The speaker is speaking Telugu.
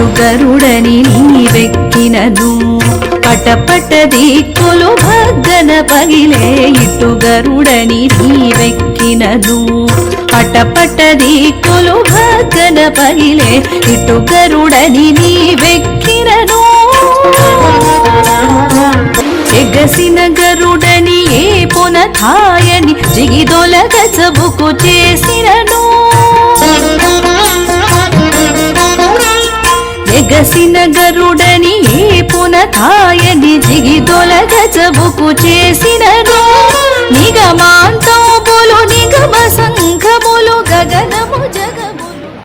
ఇటు గరుడని నీవెక్కినను పటపట దిక్కులు భగ్గన పగిలే ఇటు గరుడని నీవెక్కినను పటపట దిక్కులు భగ్గన పగిలే ఇటు గరుడని నీవెక్కినను ఎగసిన గరుడని ఏ పునథాయని జిగిదొలగ చబుకు చేసినను ఎగసిన గరుడని ఏ పునథాయని జిగిదొలగ చబుకు చేసినను నిగమాంతములు నిగమ సంఘములు గగనము